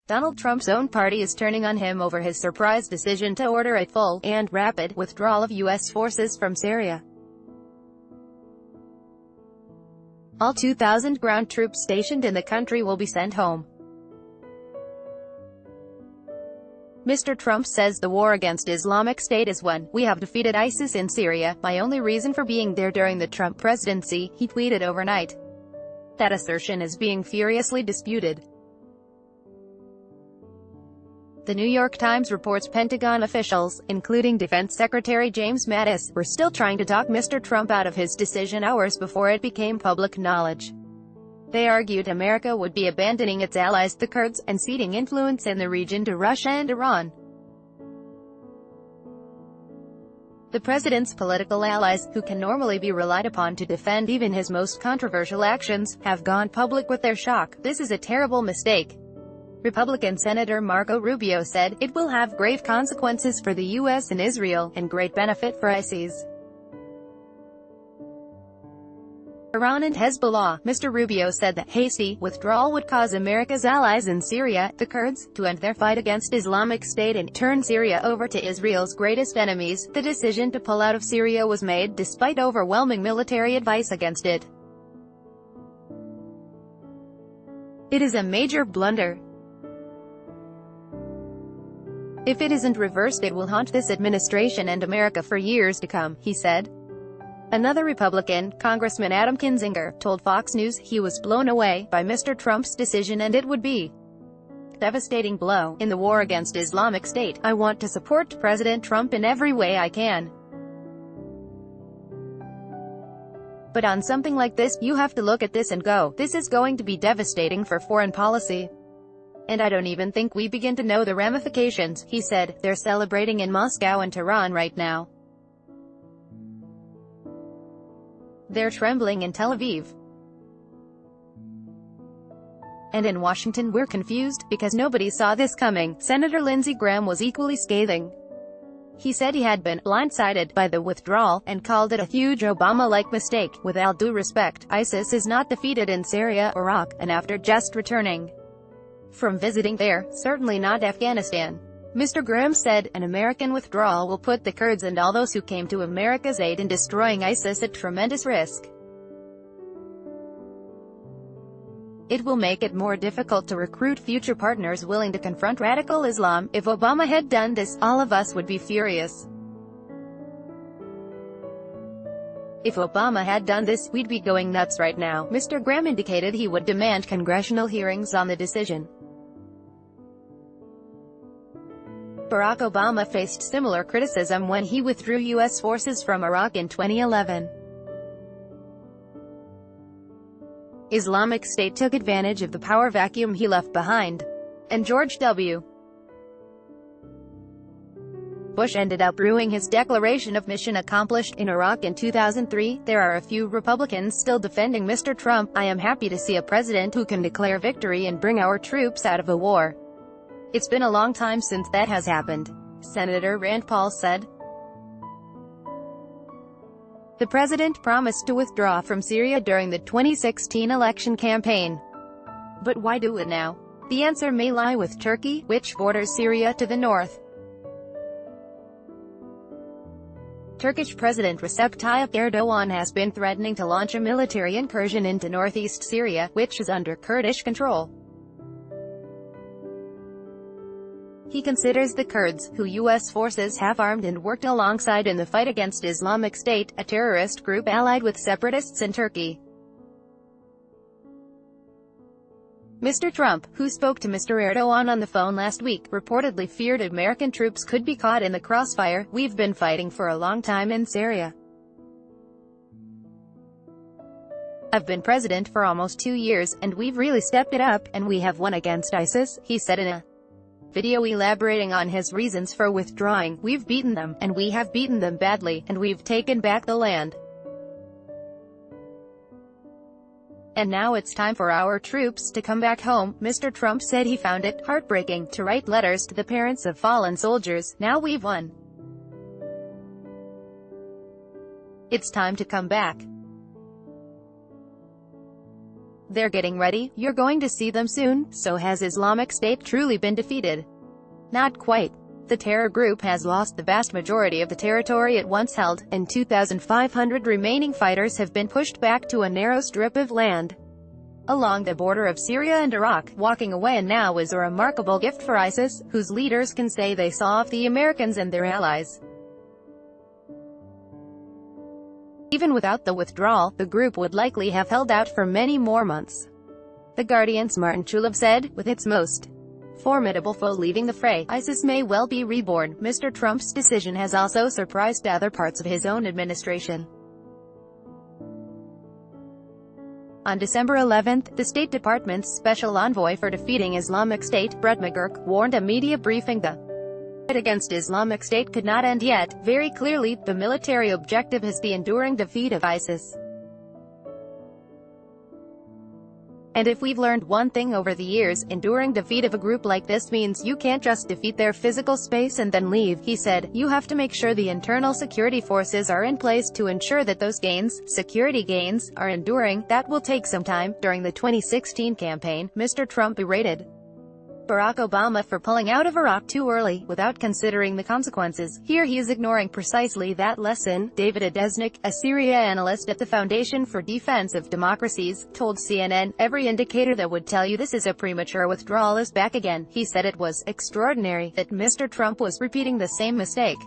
Donald Trump's own party is turning on him over his surprise decision to order a full, and rapid, withdrawal of U.S. forces from Syria. All 2,000 ground troops stationed in the country will be sent home. Mr. Trump says the war against Islamic State is won. "We have defeated ISIS in Syria. My only reason for being there during the Trump presidency," he tweeted overnight. That assertion is being furiously disputed. The New York Times reports Pentagon officials, including Defense Secretary James Mattis, were still trying to talk Mr. Trump out of his decision hours before it became public knowledge. They argued America would be abandoning its allies, the Kurds, and ceding influence in the region to Russia and Iran. The president's political allies, who can normally be relied upon to defend even his most controversial actions, have gone public with their shock. "This is a terrible mistake," Republican Senator Marco Rubio said. "It will have grave consequences for the U.S. and Israel, and great benefit for ISIS, Iran and Hezbollah." Mr. Rubio said that hasty withdrawal would cause America's allies in Syria, the Kurds, to end their fight against Islamic State and turn Syria over to Israel's greatest enemies. The decision to pull out of Syria was made despite overwhelming military advice against it. "It is a major blunder. If it isn't reversed, it will haunt this administration and America for years to come," he said. Another Republican, Congressman Adam Kinzinger, told Fox News he was blown away by Mr. Trump's decision and it would be a devastating blow in the war against Islamic State. "I want to support President Trump in every way I can. But on something like this, you have to look at this and go, this is going to be devastating for foreign policy. And I don't even think we begin to know the ramifications," he said. "They're celebrating in Moscow and Tehran right now. They're trembling in Tel Aviv. And in Washington we're confused, because nobody saw this coming." Senator Lindsey Graham was equally scathing. He said he had been blindsided by the withdrawal, and called it a huge Obama-like mistake. "With all due respect, ISIS is not defeated in Syria, Iraq, and after just returning from visiting there, certainly not Afghanistan." Mr. Graham said, "An American withdrawal will put the Kurds and all those who came to America's aid in destroying ISIS at tremendous risk. It will make it more difficult to recruit future partners willing to confront radical Islam. If Obama had done this, all of us would be furious. If Obama had done this, we'd be going nuts right now." Mr. Graham indicated he would demand congressional hearings on the decision. Barack Obama faced similar criticism when he withdrew U.S. forces from Iraq in 2011. Islamic State took advantage of the power vacuum he left behind, and George W. Bush ended up ruining his declaration of mission accomplished in Iraq in 2003. There are a few Republicans still defending Mr. Trump. "I am happy to see a president who can declare victory and bring our troops out of a war. It's been a long time since that has happened," Senator Rand Paul said. The president promised to withdraw from Syria during the 2016 election campaign. But why do it now? The answer may lie with Turkey, which borders Syria to the north. Turkish President Recep Tayyip Erdogan has been threatening to launch a military incursion into northeast Syria, which is under Kurdish control. He considers the Kurds, who U.S. forces have armed and worked alongside in the fight against Islamic State, a terrorist group allied with separatists in Turkey. Mr. Trump, who spoke to Mr. Erdogan on the phone last week, reportedly feared American troops could be caught in the crossfire. "We've been fighting for a long time in Syria. I've been president for almost 2 years, and we've really stepped it up, and we have won against ISIS," he said in a video elaborating on his reasons for withdrawing. "We've beaten them, and we have beaten them badly, and we've taken back the land. And now it's time for our troops to come back home." Mr. Trump said he found it heartbreaking to write letters to the parents of fallen soldiers. "Now we've won. It's time to come back." They're getting ready, you're going to see them soon. So has Islamic State truly been defeated? Not quite. The terror group has lost the vast majority of the territory it once held, and 2,500 remaining fighters have been pushed back to a narrow strip of land along the border of Syria and Iraq. Walking away now is a remarkable gift for ISIS, whose leaders can say they saw off the Americans and their allies. Even without the withdrawal, the group would likely have held out for many more months. The Guardian's Martin Chulov said, with its most formidable foe leaving the fray, ISIS may well be reborn. Mr. Trump's decision has also surprised other parts of his own administration. On December 11, the State Department's special envoy for defeating Islamic State, Brett McGurk, warned a media briefing the fight against Islamic State could not end yet. Very clearly, the military objective is the enduring defeat of ISIS. And if we've learned one thing over the years, enduring defeat of a group like this means you can't just defeat their physical space and then leave, he said. You have to make sure the internal security forces are in place to ensure that those gains, security gains, are enduring. That will take some time. During the 2016 campaign, Mr. Trump berated Barack Obama for pulling out of Iraq too early, without considering the consequences. Here he is ignoring precisely that lesson. David Adesnik, a Syria analyst at the Foundation for Defense of Democracies, told CNN, every indicator that would tell you this is a premature withdrawal is back again. He said it was extraordinary that Mr. Trump was repeating the same mistake.